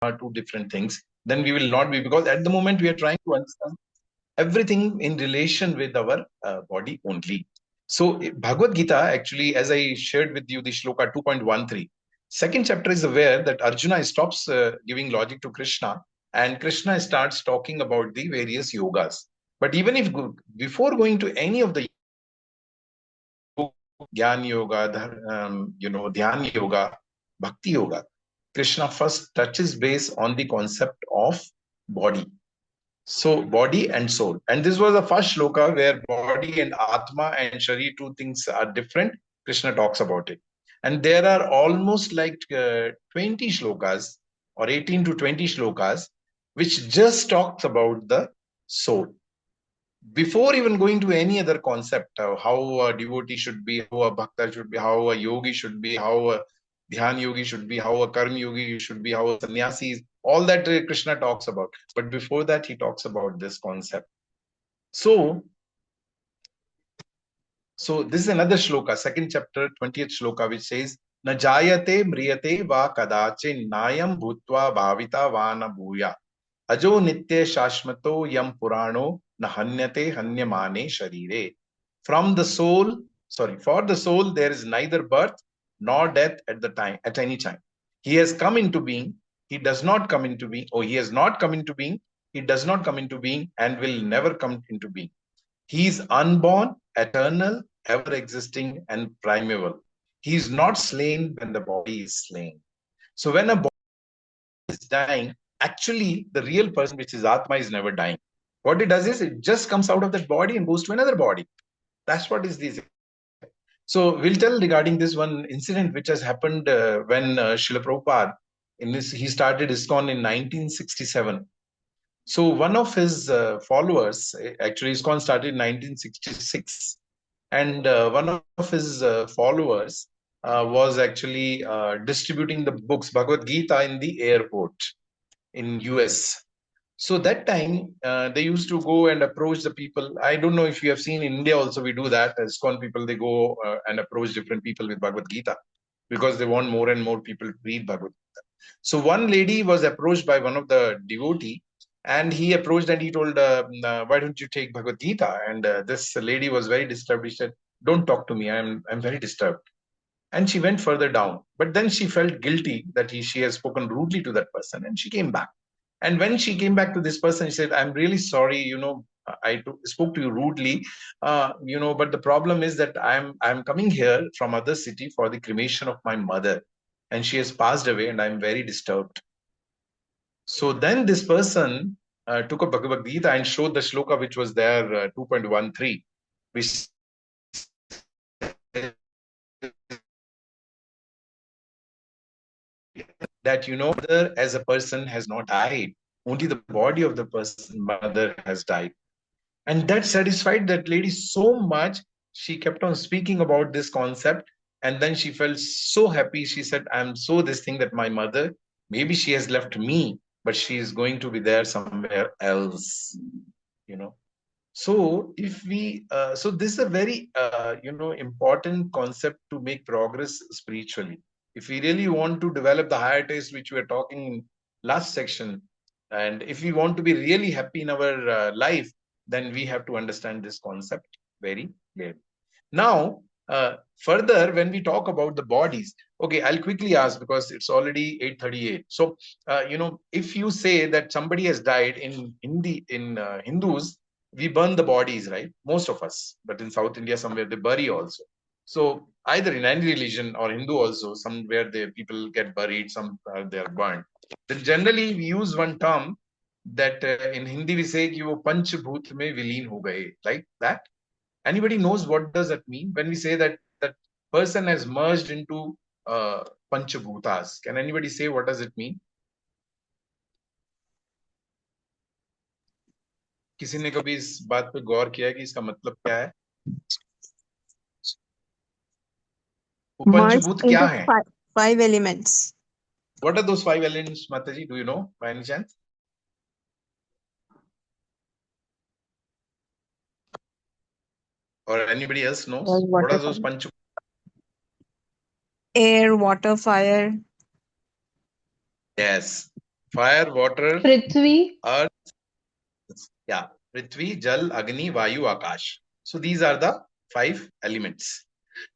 two different things, then we will not be, because at the moment we are trying to understand everything in relation with our body only. So Bhagavad Gita, actually, as I shared with you, the shloka 2.13, second chapter is aware that Arjuna stops giving logic to Krishna, and Krishna starts talking about the various yogas. But even if before going to any of the Jnana Yoga, Dhyana Yoga, Bhakti Yoga, Krishna first touches base on the concept of body. So body and soul. And this was the first shloka where body and Atma and Shari, two things are different. Krishna talks about it. And there are almost like 20 shlokas or 18 to 20 shlokas which just talks about the soul. Before even going to any other concept of how a devotee should be, how a bhakta should be, how a yogi should be, how a dhyan yogi should be, how a karma yogi should be, how a sannyasi is, all that Krishna talks about. But before that, he talks about this concept. So this is another shloka, second chapter, 20th shloka, which says, Na jayate mriyate va kadache nayam bhutva bhavita vana bhuya. Ajo nitya shashmato yam purano nahanyate hanyamane sharire. From the soul, for the soul, there is neither birth nor death at any time. He has come into being, he does not come into being, or he has not come into being, he does not come into being, and will never come into being. He is unborn, eternal, ever existing, and primeval. He is not slain when the body is slain. So when a body is dying, actually the real person, which is Atma, is never dying. What it does is it just comes out of that body and goes to another body. That's what is this. So we'll tell regarding this one incident which has happened when Srila Prabhupada, he started ISKCON in 1967. So one of his followers, actually ISKCON started in 1966, and one of his followers was actually distributing the books Bhagavad Gita in the airport in US. So that time they used to go and approach the people. I don't know if you have seen in India also we do that. As ISKCON people, they go and approach different people with Bhagavad Gita because they want more and more people to read Bhagavad Gita. So one lady was approached by one of the devotee, and he approached and he told, why don't you take Bhagavad Gita? And this lady was very disturbed. He said, don't talk to me. I'm very disturbed. And she went further down. But then she felt guilty that she has spoken rudely to that person, and she came back. And when she came back to this person, she said, I'm really sorry, I spoke to you rudely, but the problem is that I'm coming here from other city for the cremation of my mother, and she has passed away, and I'm very disturbed. So then this person took a Bhagavad Gita and showed the shloka which was there, 2.13, which that mother as a person has not died, only the body of the person mother has died. And that satisfied that lady so much, she kept on speaking about this concept, and then she felt so happy. She said, I'm so this thing that my mother, maybe she has left me, but she is going to be there somewhere else. So if we so this is a very important concept to make progress spiritually. If we really want to develop the higher taste which we were talking in last section, and if we want to be really happy in our life, then we have to understand this concept very clearly. Now further, when we talk about the bodies, okay, I'll quickly ask because it's already 8:38. So if you say that somebody has died in Hindus, we burn the bodies, right? Most of us. But in South India, somewhere they bury also. So either in any religion or Hindu also, somewhere the people get buried, some they are burned. Then generally we use one term that in Hindi we say कि वो पंचभूत में विलीन हो गए, like that. Anybody knows what does that mean when we say that that person has merged into panchabhutas? Can anybody say what does it mean? किसी ने कभी इस बात पे गौर किया कि इसका मतलब क्या है? Merged पंचभूत क्या into है? five elements. What are those five elements, Mataji? Do you know by any chance? Or anybody else knows? What are those panch? Air, water, fire. Yes. fire, water, Prithvi. earth, yeah, Prithvi, Jal, Agni, Vayu, Akash. So these are the five elements.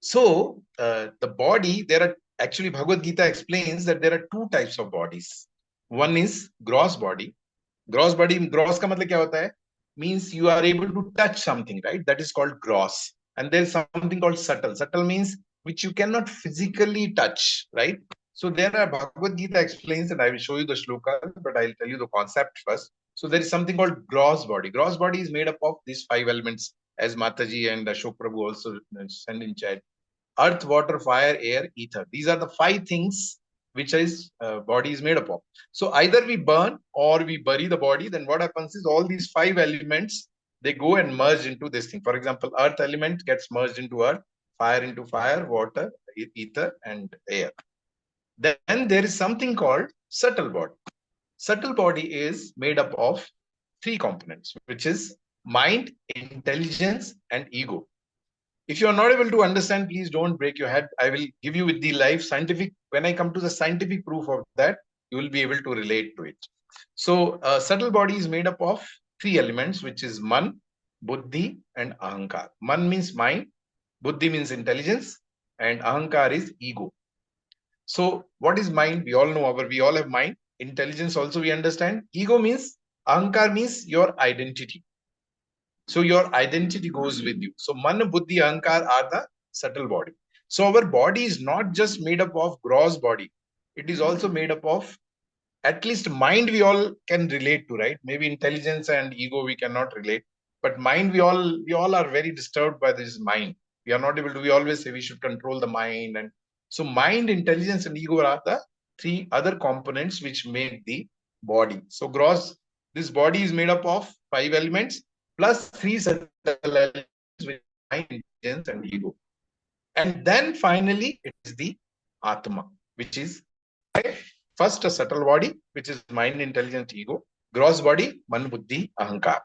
So the body, there are actually Bhagavad Gita explains that there are two types of bodies. One is gross body. Gross body, gross का मतलब क्या होता है? Means you are able to touch something, right? That is called gross. And there is something called subtle. Subtle means which you cannot physically touch, right? So there are Bhagavad Gita explains, and I will show you the shloka, but I'll tell you the concept first. So there is something called gross body. Gross body is made up of these five elements, as Mataji and Ashok Prabhu also send in chat. Earth, water, fire, air, ether. These are the five things which is body is made up of. So either we burn or we bury the body. Then what happens is all these five elements, they go and merge into this thing. For example, earth element gets merged into earth, fire into fire, water, ether, and air. Then there is something called subtle body. Subtle body is made up of three components, which is mind, intelligence, and ego. If you are not able to understand, please don't break your head. I will give you with the live scientific. When I come to the scientific proof of that, you will be able to relate to it. So, subtle body is made up of three elements, which is man, buddhi, and ahankar. Man means mind, buddhi means intelligence, and ahankar is ego. So, what is mind? We all know we all have mind. Intelligence also we understand. Ego means, ahankar means your identity. So your identity goes with you. So man, buddhi, ahankar are the subtle body. So our body is not just made up of gross body. It is also made up of at least mind we all can relate to, right? Maybe intelligence and ego we cannot relate. But mind we all are very disturbed by this mind. We are not able to, we always say we should control the mind. And so mind, intelligence, and ego are the three other components which make the body. So gross, this body is made up of five elements plus three subtle elements, which are mind, intelligence, and ego. And then finally it is the Atma, which is first a subtle body, which is mind, intelligence, ego. Gross body, man, buddhi, ahankar.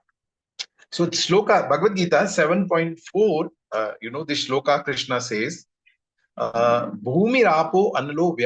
So shloka, Bhagavad Gita 7.4, this shloka Krishna says, Bhumi rapo analo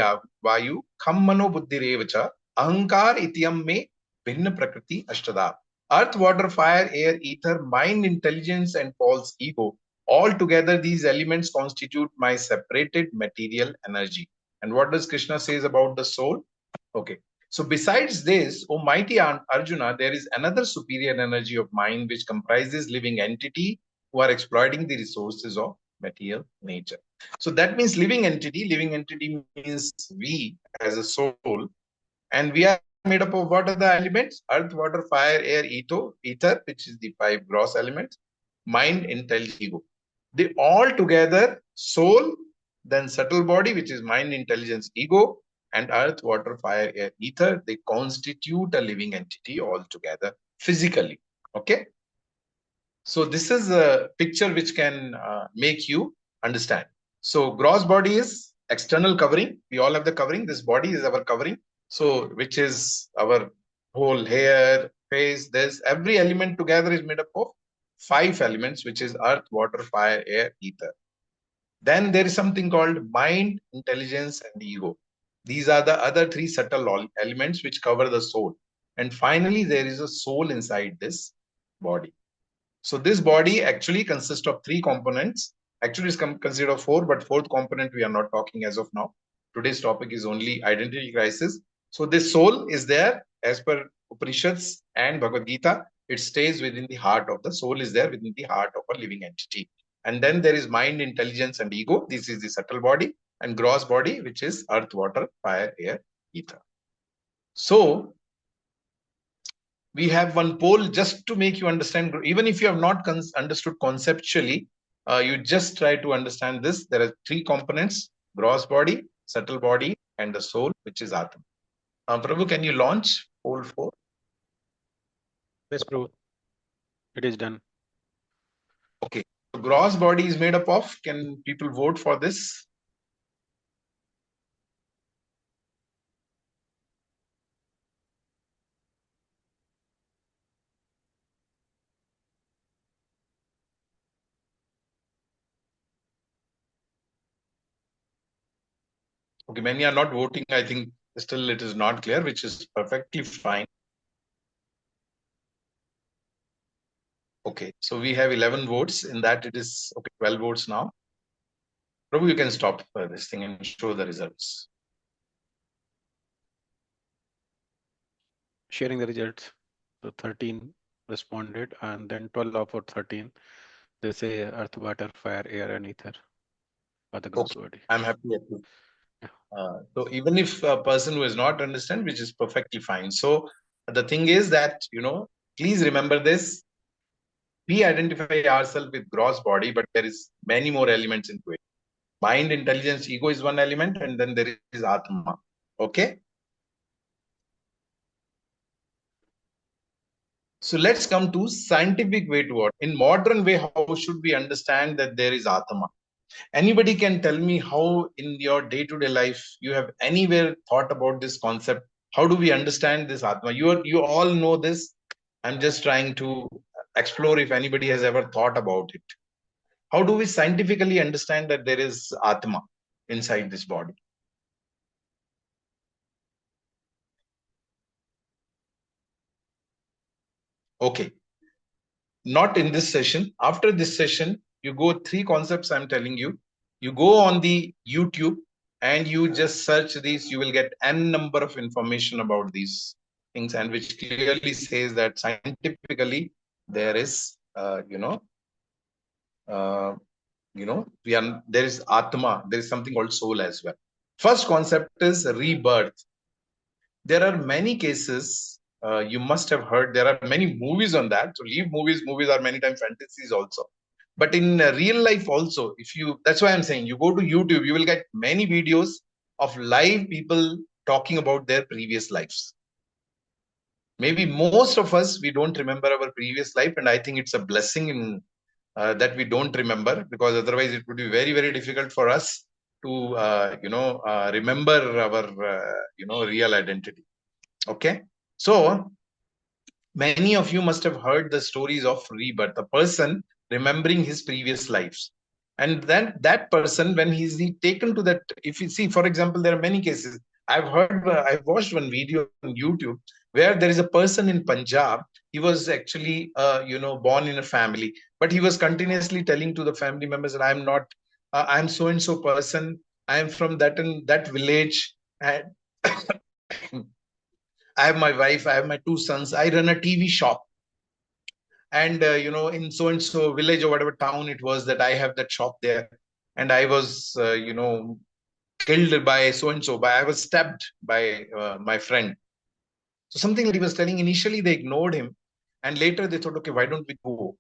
vayu kham mano buddhi revacha ahankar ityam me bhinna prakriti ashtadha. Earth, water, fire, air, ether, mind, intelligence, and false ego. All together, these elements constitute my separated material energy. And what does Krishna says about the soul? Okay. So besides this, O mighty Arjuna, there is another superior energy of mind which comprises living entity who are exploiting the resources of material nature. So that means living entity means we as a soul, and we are made up of what are the elements? Earth, water, fire, air, ether, which is the five gross elements, mind, intelligence, ego. They all together, soul, then subtle body, which is mind, intelligence, ego, and earth, water, fire, air, ether, they constitute a living entity altogether physically. Okay. So this is a picture which can make you understand. So gross body is external covering. We all have the covering. This body is our covering. So which is our whole hair, face, this, every element together is made up of five elements, which is earth, water, fire, air, ether. Then there is something called mind, intelligence, and ego. These are the other three subtle elements which cover the soul. And finally, there is a soul inside this body. So this body actually consists of three components. Actually, it's considered of four, but fourth component we are not talking as of now. Today's topic is only identity crisis. So this soul is there as per Upanishads and Bhagavad Gita. It stays within the heart of the soul is there within the heart of a living entity. And then there is mind, intelligence, and ego. This is the subtle body and gross body, which is earth, water, fire, air, ether. So we have one pole just to make you understand. Even if you have not understood conceptually, you just try to understand this. There are three components: gross body, subtle body, and the soul, which is Atma. Prabhu, can you launch pole 4? Yes, Prabhu. It is done. Okay. So gross body is made up of, can people vote for this? Okay, many are not voting. I think Still it is not clear, which is perfectly fine. Okay, so we have 11 votes. In that it is, okay, 12 votes now. Prabhu, you can stop this thing and show the results. Sharing the results. So 13 responded, and then 12 out of 13, they say earth, water, fire, air, and ether are the gross Okay, body. I'm happy with you. So even if a person who is not understand, which is perfectly fine. So the thing is that, please remember this. We identify ourselves with gross body, but there is many more elements into it. Mind, intelligence, ego is one element, and then there is Atma. Okay. So let's come to scientific way to what. In modern way, how should we understand that there is Atma? Anybody can tell me how in your day-to-day life you have anywhere thought about this concept? How do we understand this Atma? You all know this. I'm just trying to explore if anybody has ever thought about it. How do we scientifically understand that there is Atma inside this body? Okay, not in this session. After this session, you go 3 concepts I'm telling you. You go on the YouTube and you just search these. You will get n number of information about these things, and which clearly says that scientifically there is, there is Atma. There is something called soul as well. First concept is rebirth. There are many cases, you must have heard, there are many movies on that. So leave movies are many times fantasies also. But in real life also, that's why I'm saying, you go to YouTube, you will get many videos of live people talking about their previous lives. Maybe most of us, we don't remember our previous life, and I think it's a blessing that we don't remember, because otherwise it would be very, very difficult for us to, remember our, real identity. Okay. So many of you must have heard the stories of rebirth, a person remembering his previous lives. And then that person, when he's taken to that, if you see, for example, there are many cases. I've watched one video on YouTube where there is a person in Punjab. He was actually, born in a family, but he was continuously telling to the family members that I'm not, I'm so and so person. I am from that and that village. And I have my wife, I have my 2 sons, I run a TV shop. And, in so and so village or whatever town it was, that I have that shop there. And I was, killed by so and so, I was stabbed by my friend. So something that he was telling, initially they ignored him. And later they thought, okay, why don't we go?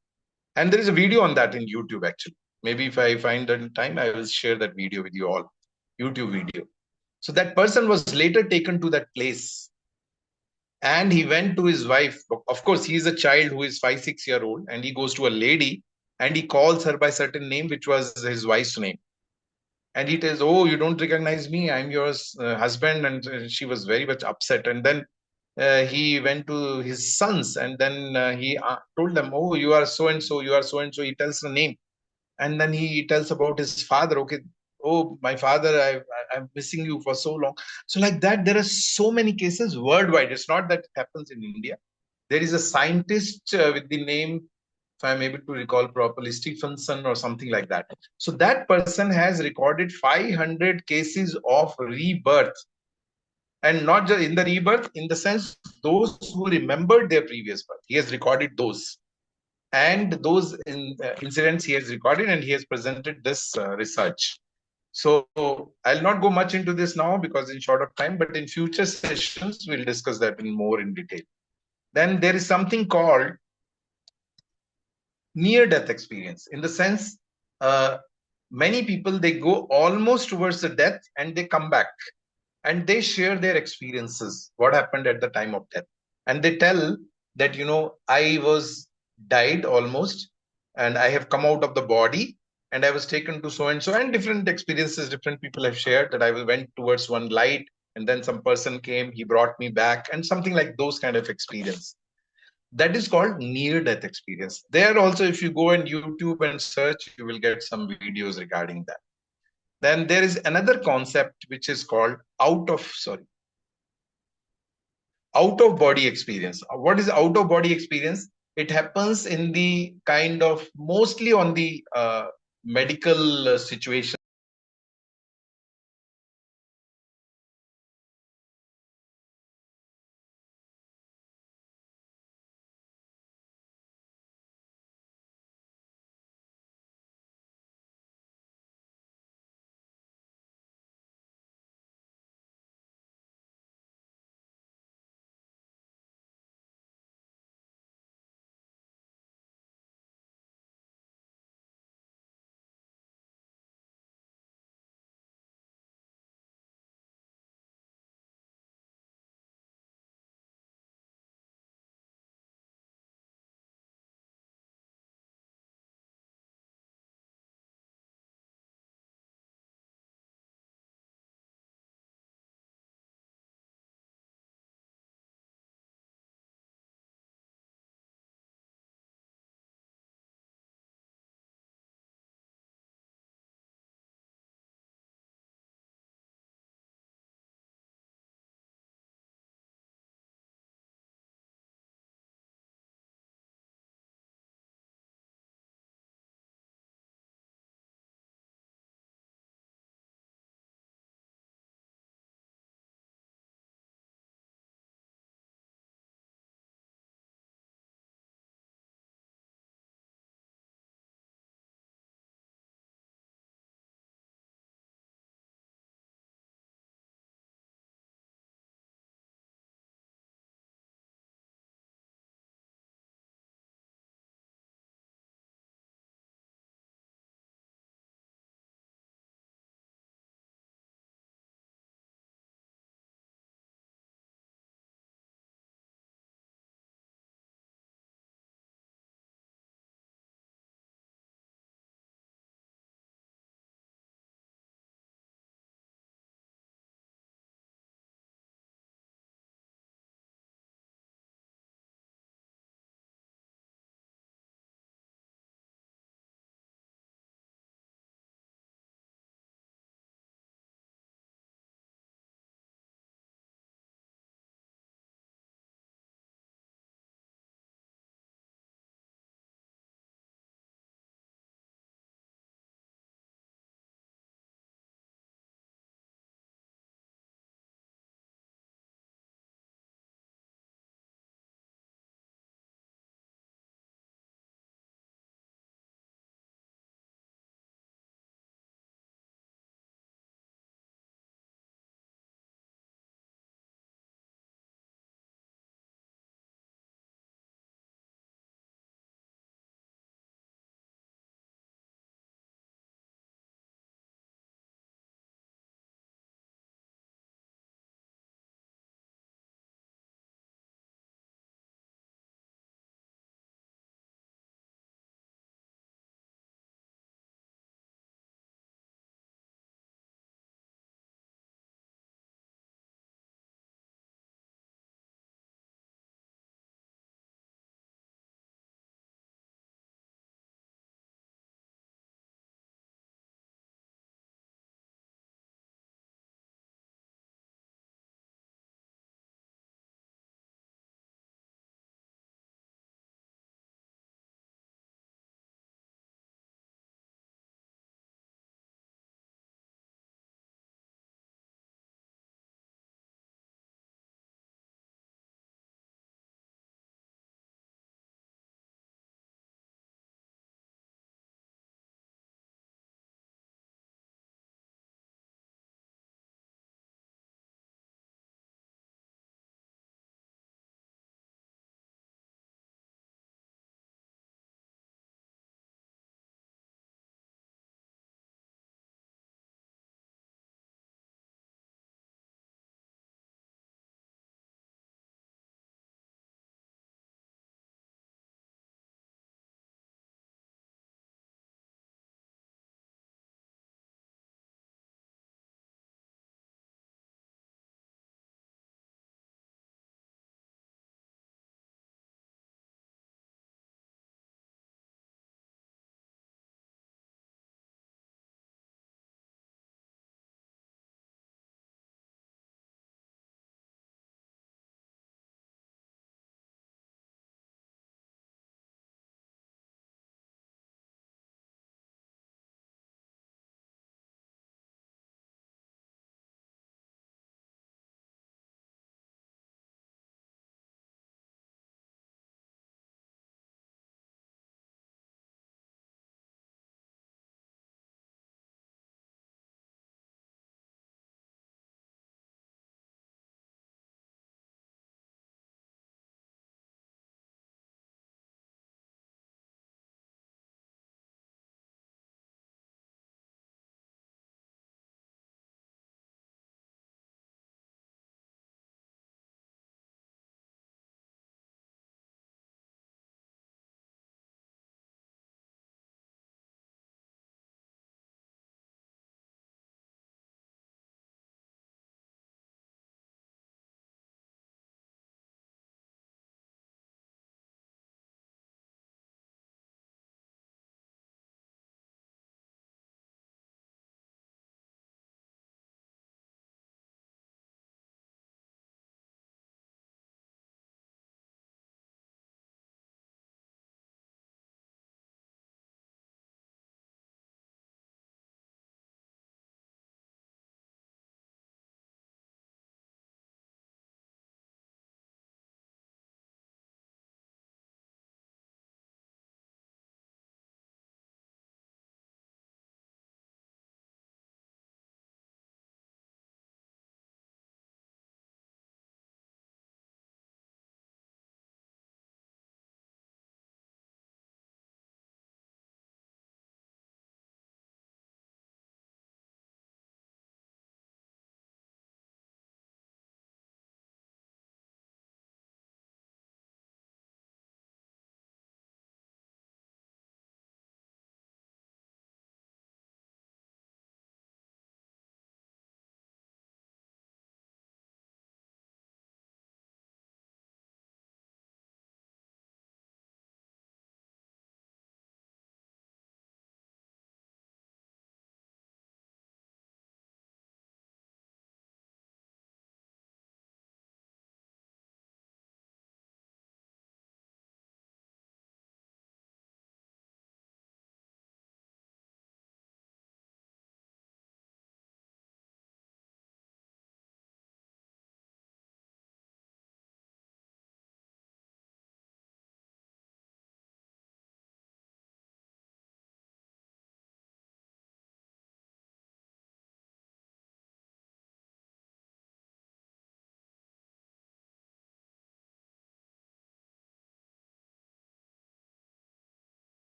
And there is a video on that in YouTube, actually. Maybe if I find the time, I will share that video with you all. YouTube video. So that person was later taken to that place, and he went to his wife. Of course, he is a child who is 5 6 year old, and he goes to a lady and he calls her by certain name, which was his wife's name. And he tells, oh, you don't recognize me, I'm your husband. And she was very much upset. And then he went to his sons, and then he told them, oh, you are so and so, you are so and so. He tells the name. And then he tells about his father. Okay, oh, my father, I'm missing you for so long. So like that, there are so many cases worldwide. It's not that it happens in India. There is a scientist with the name, if I'm able to recall properly, Stephenson or something like that. So that person has recorded 500 cases of rebirth. And not just in the rebirth, in the sense, those who remembered their previous birth, he has recorded those. And those incidents he has recorded, and he has presented this research. So I'll not go much into this now because in short of time, but in future sessions, we'll discuss that in more in detail. Then there is something called near death experience, in the sense, many people, they go almost towards the death and they come back and they share their experiences, what happened at the time of death. And they tell that, I was died almost, and I have come out of the body, and I was taken to so and so, and different experiences different people have shared, that I went towards one light, and then some person came, he brought me back, and something like those kind of experience. That is called near death experience. There also, if you go on YouTube and search, you will get some videos regarding that. Then there is another concept which is called out of body experience. What is out of body experience? It happens in the kind of mostly on the medical situation.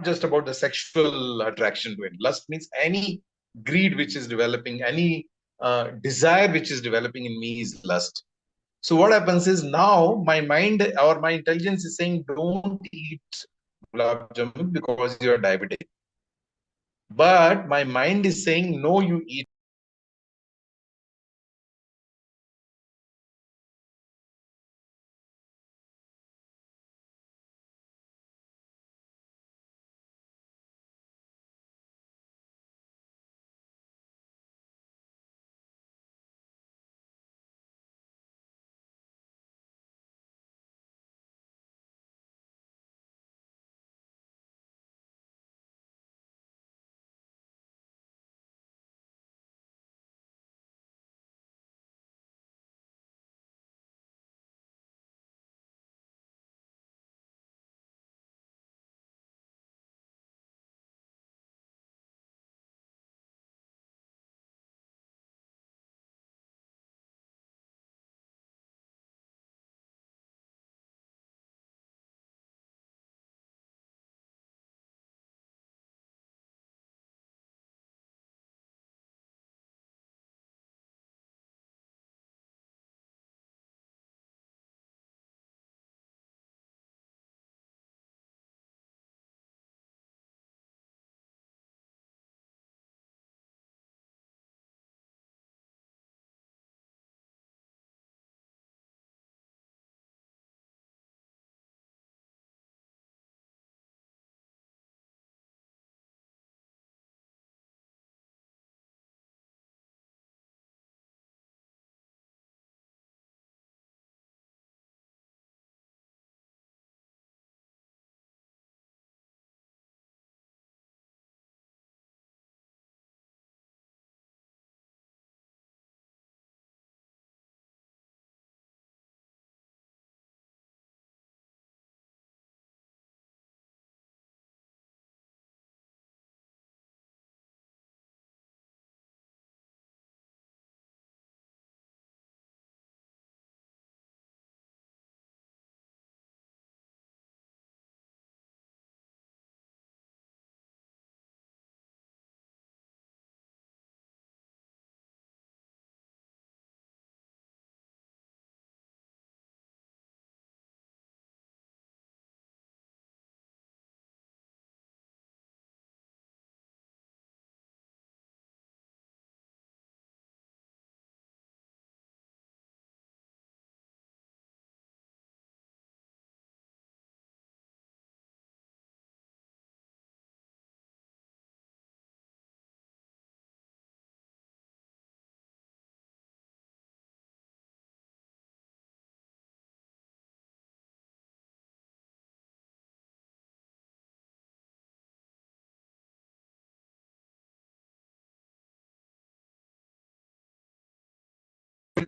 just about the sexual attraction to it. Lust means any greed which is developing, any desire which is developing in me is lust. So what happens is now my mind or my intelligence is saying, don't eat gulab jamun because you are diabetic. But my mind is saying, no, you eat.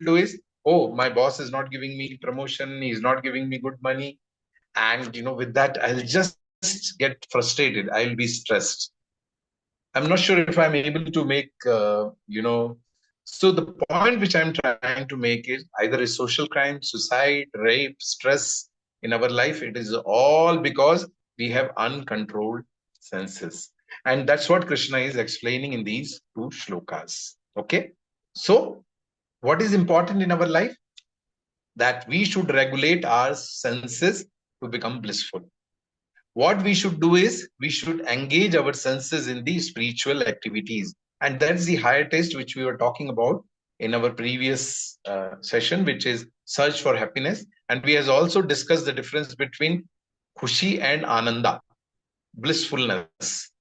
Do is, oh, my boss is not giving me promotion, he's not giving me good money, and with that I'll just get frustrated, I'll be stressed. I'm not sure if I'm able to make so the point which I'm trying to make is either a social crime, suicide, rape, stress in our life, it is all because we have uncontrolled senses. And that's what Krishna is explaining in these two shlokas. Okay, so what is important in our life? That we should regulate our senses to become blissful. What we should do is we should engage our senses in the spiritual activities. And that's the higher taste which we were talking about in our previous session, which is search for happiness. And we has also discussed the difference between khushi and ananda, blissfulness.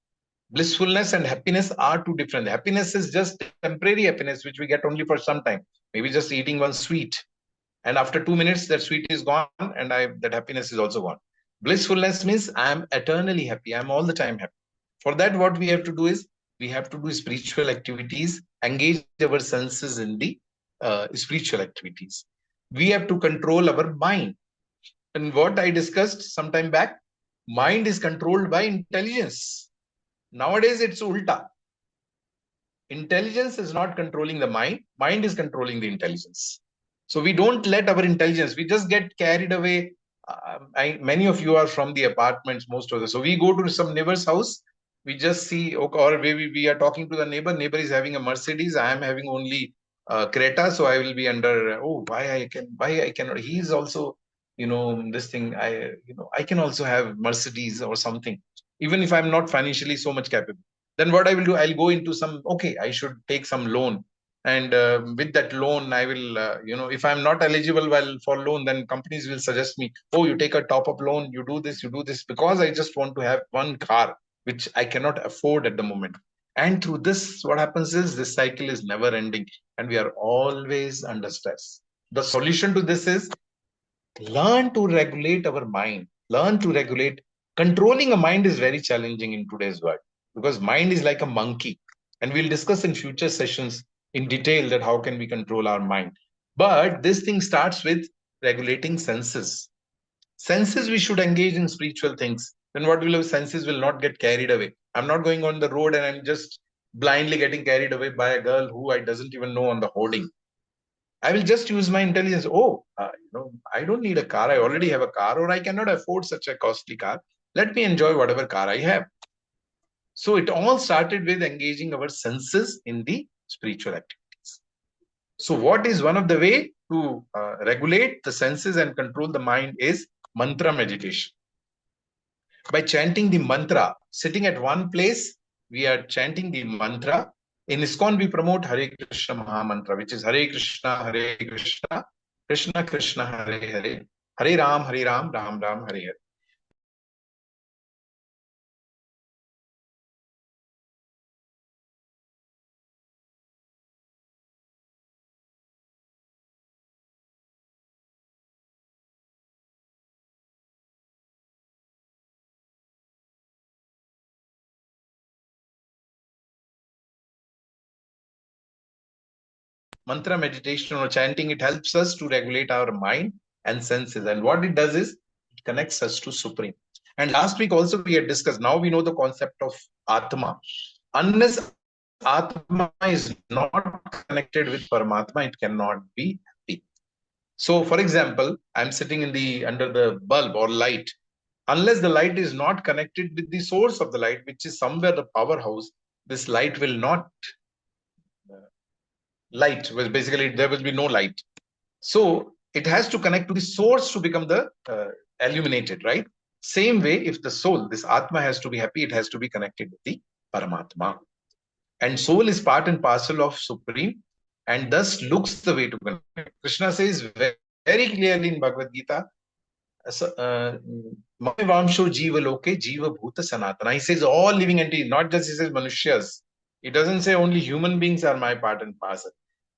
Blissfulness and happiness are two different. Happiness is just temporary happiness, which we get only for some time. Maybe just eating one sweet, and after 2 minutes that sweet is gone, and that happiness is also gone. Blissfulness means I am eternally happy, I am all the time happy. For that, what we have to do is we have to do spiritual activities, engage our senses in the spiritual activities. We have to control our mind, and what I discussed some time back, mind is controlled by intelligence. Nowadays it's ulta. Intelligence is not controlling the mind, mind is controlling the intelligence. So we don't let our intelligence, we just get carried away Many of you are from the apartments, most of the. So we go to some neighbor's house, we just see, okay, or maybe we are talking to the neighbor. Neighbor is having a Mercedes. I am having only Creta, so I will be under. Oh, why I cannot? He is also, this thing. I can also have Mercedes or something, even if I'm not financially so much capable. Then what I will do, I'll go into some. Okay, I should take some loan, and with that loan I will if I'm not eligible for loan, then companies will suggest me, oh, you take a top up loan, you do this, because I just want to have one car which I cannot afford at the moment. And through this, what happens is this cycle is never ending, and we are always under stress. The solution to this is learn to regulate our mind. Learn to regulate. Controlling a mind is very challenging in today's world, because mind is like a monkey, and we'll discuss in future sessions in detail that how can we control our mind. But this thing starts with regulating senses. Senses, we should engage in spiritual things. Then what will have senses will not get carried away. I'm not going on the road and I'm just blindly getting carried away by a girl who I doesn't even know on the hoarding. I will just use my intelligence. Oh, I don't need a car. I already have a car, or I cannot afford such a costly car. Let me enjoy whatever car I have. So it all started with engaging our senses in the spiritual activities. So what is one of the way to regulate the senses and control the mind is mantra meditation. By chanting the mantra, sitting at one place, we are chanting the mantra. In ISKCON, we promote Hare Krishna Maha Mantra, which is Hare Krishna, Krishna Krishna, Hare Hare, Hare Ram, Ram Ram, Hare Hare. Mantra meditation or chanting, it helps us to regulate our mind and senses. And what it does is it connects us to Supreme. And last week also we had discussed, now we know the concept of Atma. Unless Atma is not connected with Paramatma, it cannot be happy. So, for example, I'm sitting under the bulb or light. Unless the light is not connected with the source of the light, which is somewhere the powerhouse, this light will not light. Well, basically, there will be no light. So it has to connect to the source to become the illuminated, right? Same way, if the soul, this Atma, has to be happy, it has to be connected with the Paramatma. And soul is part and parcel of Supreme, and thus looks the way to connect. Krishna says very clearly in Bhagavad Gita, Vamsho Jiva Loke Jiva Bhuta Sanatana. He says all living entities, not just he says Manushya's. He doesn't say only human beings are my part and parcel.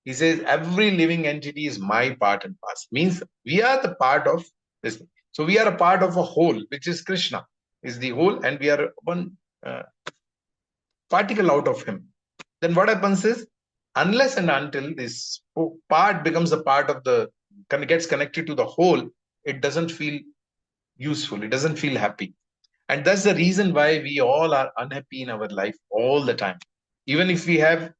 He says every living entity is my part and parcel. Means we are the part of this. So we are a part of a whole, which is Krishna, is the whole, and we are one particle out of him. Then what happens is, unless and until this part becomes a part of gets connected to the whole, it doesn't feel useful. It doesn't feel happy. And that's the reason why we all are unhappy in our life all the time. Even if we have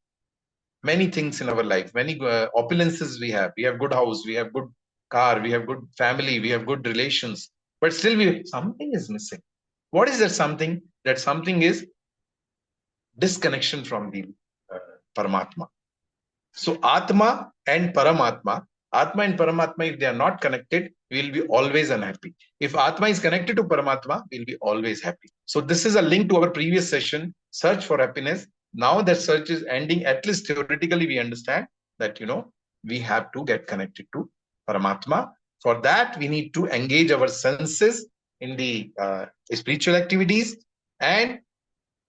many things in our life, many opulences we have good house, we have good car, we have good family, we have good relations, but still something is missing. What is that something? That something is disconnection from the Paramatma. So Atma and Paramatma, Atma and Paramatma, if they are not connected, we will be always unhappy. If Atma is connected to Paramatma, we will be always happy. So this is a link to our previous session, Search for Happiness. Now that search is ending, at least theoretically we understand that, we have to get connected to Paramatma. For that, we need to engage our senses in the spiritual activities. And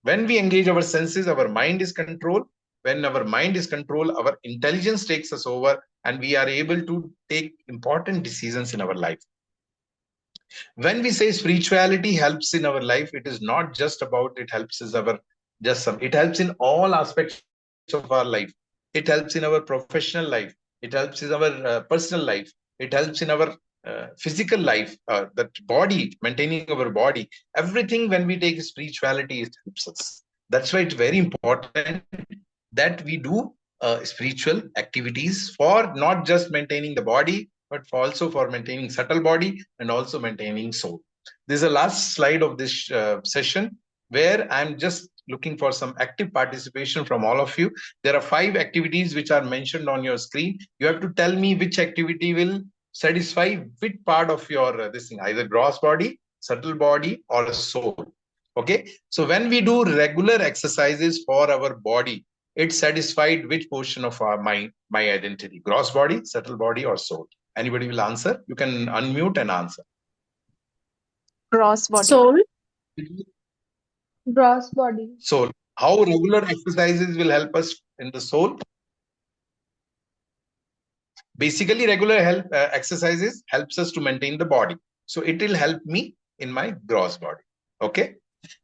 when we engage our senses, our mind is controlled. When our mind is controlled, our intelligence takes us over, and we are able to take important decisions in our life. When we say spirituality helps in our life, it is not just about it helps it helps in all aspects of our life. It helps in our professional life. It helps in our personal life. It helps in our physical life, that body, maintaining our body. Everything, when we take spirituality, it helps us. That's why it's very important that we do spiritual activities for not just maintaining the body, but also for maintaining subtle body and also maintaining soul. This is the last slide of this session, where I'm just looking for some active participation from all of you. There are 5 activities which are mentioned on your screen. You have to tell me which activity will satisfy which part of your this thing, either gross body, subtle body, or soul. Okay, so when we do regular exercises for our body, it satisfied which portion of our my identity, gross body, subtle body, or soul? Anybody will answer? You can unmute and answer. Gross body. Soul. Gross body. Soul. How regular exercises will help us in the soul? Basically, regular exercises helps us to maintain the body. So it will help me in my gross body. Okay.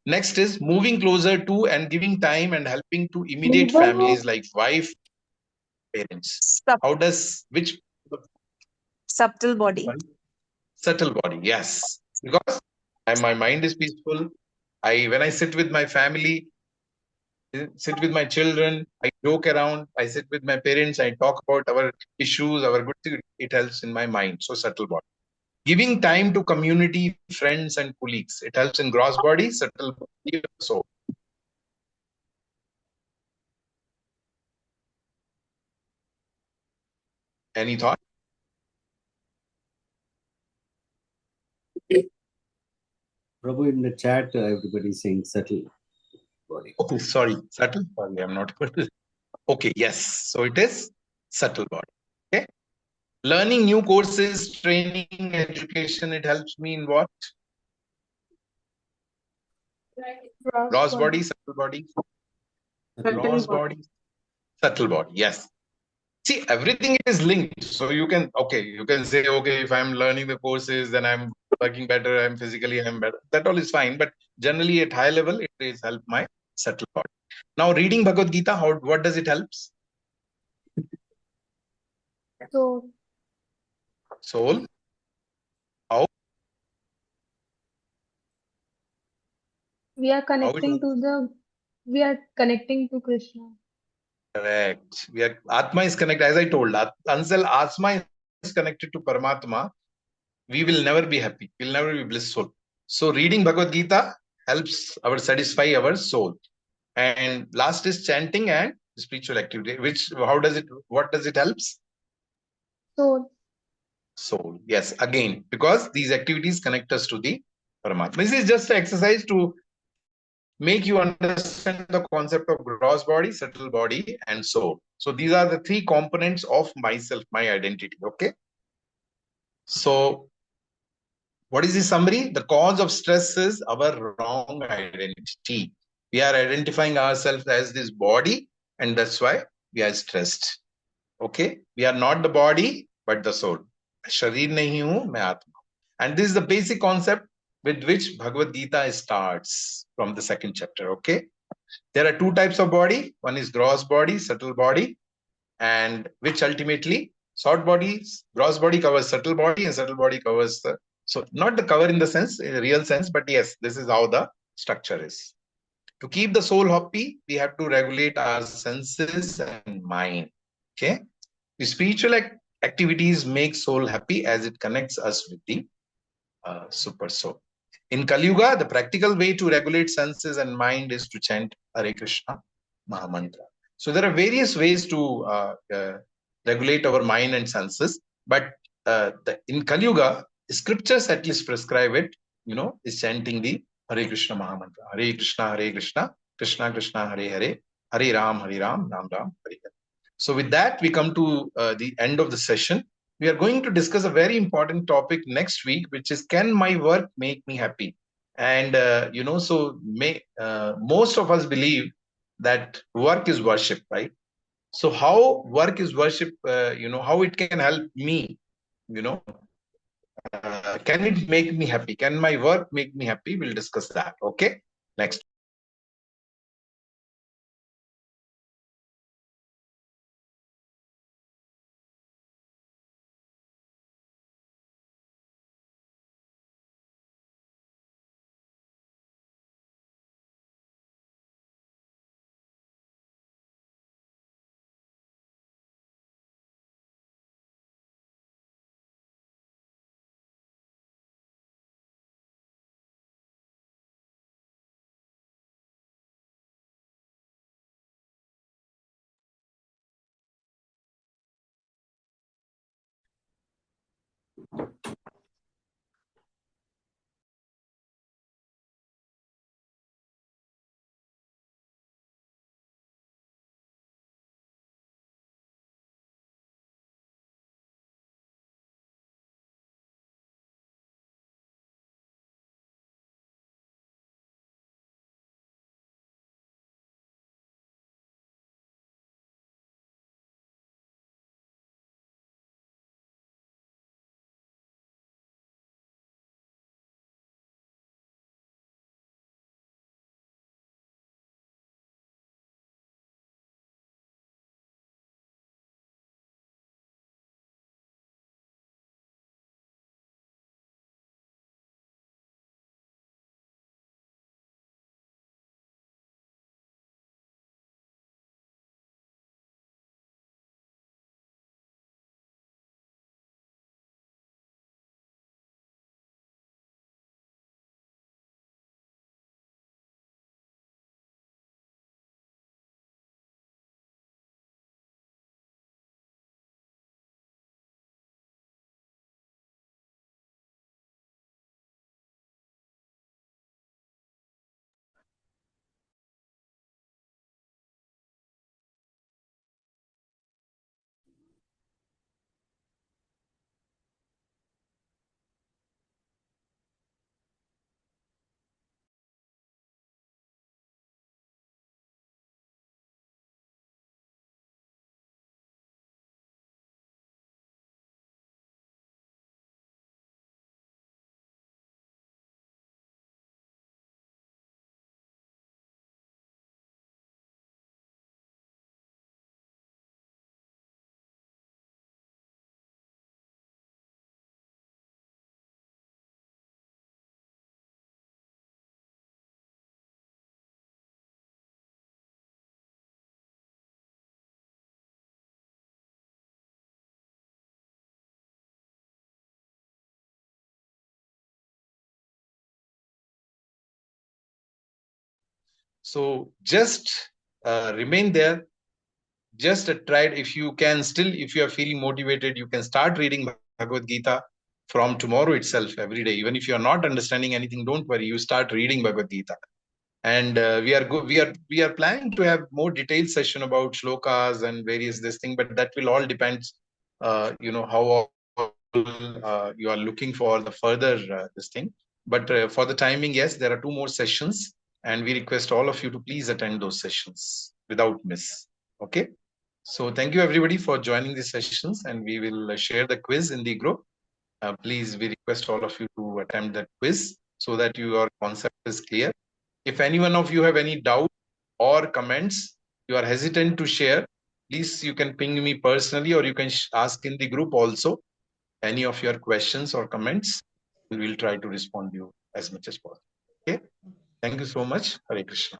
Next is moving closer to and giving time and helping to immediate families like wife, parents. How does which Subtle body. subtle body? Yes, because my mind is peaceful. When I sit with my family, sit with my children, I joke around, I sit with my parents, I talk about our issues, our good things. It helps in my mind. So subtle body. Giving time to community, friends, and colleagues. It helps in gross body, subtle body, soul. Any thought? Prabhu, in the chat, everybody is saying subtle body. Okay, sorry, subtle. Sorry, I'm not good. Okay, yes. So it is subtle body. Okay. Learning new courses, training, education. It helps me in what? Gross body, subtle body. Gross body, subtle body. Yes. See, everything is linked. So you can say, okay, if I'm learning the courses, then I'm working better, I'm better. That all is fine. But generally at high level, it is help my subtle body. Now reading Bhagavad Gita, what does it helps? So Soul. How? we are connecting to Krishna. Correct. Atma is connected, as I told. Until Atma is connected to Paramatma, we will never be happy. We'll never be blissful. So reading Bhagavad Gita helps satisfy our soul. And last is chanting and spiritual activity. What does it helps? Soul. Yes, again, because these activities connect us to the Paramatma. This is just an exercise to make you understand the concept of gross body, subtle body, and soul. So these are the 3 components of myself, my identity. Okay. So what is the summary? The cause of stress is our wrong identity. We are identifying ourselves as this body, and that's why we are stressed. Okay. We are not the body, but the soul. Sharir nahi hu, main atma. And this is the basic concept with which Bhagavad Gita starts from the 2nd chapter. Okay. There are 2 types of body. One is gross body, subtle body, and which ultimately gross body covers subtle body, and subtle body covers so not the cover in the real sense, but yes, this is how the structure is. To keep the soul happy, we have to regulate our senses and mind. Okay. The spiritual activities make soul happy as it connects us with the super soul. In Kali Yuga, the practical way to regulate senses and mind is to chant Hare Krishna Mahamantra. So there are various ways to regulate our mind and senses, but in Kali Yuga, scriptures at least prescribe it, is chanting the Hare Krishna Mahamantra. Hare Krishna, Krishna Krishna, Hare Hare, Hare Ram, Ram Ram, Hare Hare. So with that, we come to the end of the session. We are going to discuss a very important topic next week, which is, can my work make me happy? And most of us believe that work is worship, right? So how work is worship, how it can help me, can it make me happy? Can my work make me happy? We'll discuss that. Okay. Next. So just remain there. Just try it. If you can still, if you are feeling motivated, you can start reading Bhagavad Gita from tomorrow itself every day. Even if you are not understanding anything, don't worry. You start reading Bhagavad Gita. And we are planning to have more detailed session about shlokas and various this thing, but that will all depend, how you are looking for the further this thing. But for the timing, yes, there are 2 more sessions, and we request all of you to please attend those sessions without miss. Okay. So thank you everybody for joining these sessions, and we will share the quiz in the group. Please, we request all of you to attempt that quiz so that your concept is clear. If any one of you have any doubt or comments, you are hesitant to share, please you can ping me personally, or you can ask in the group also any of your questions or comments. We will try to respond to you as much as possible. Okay. Thank you so much. Hare Krishna.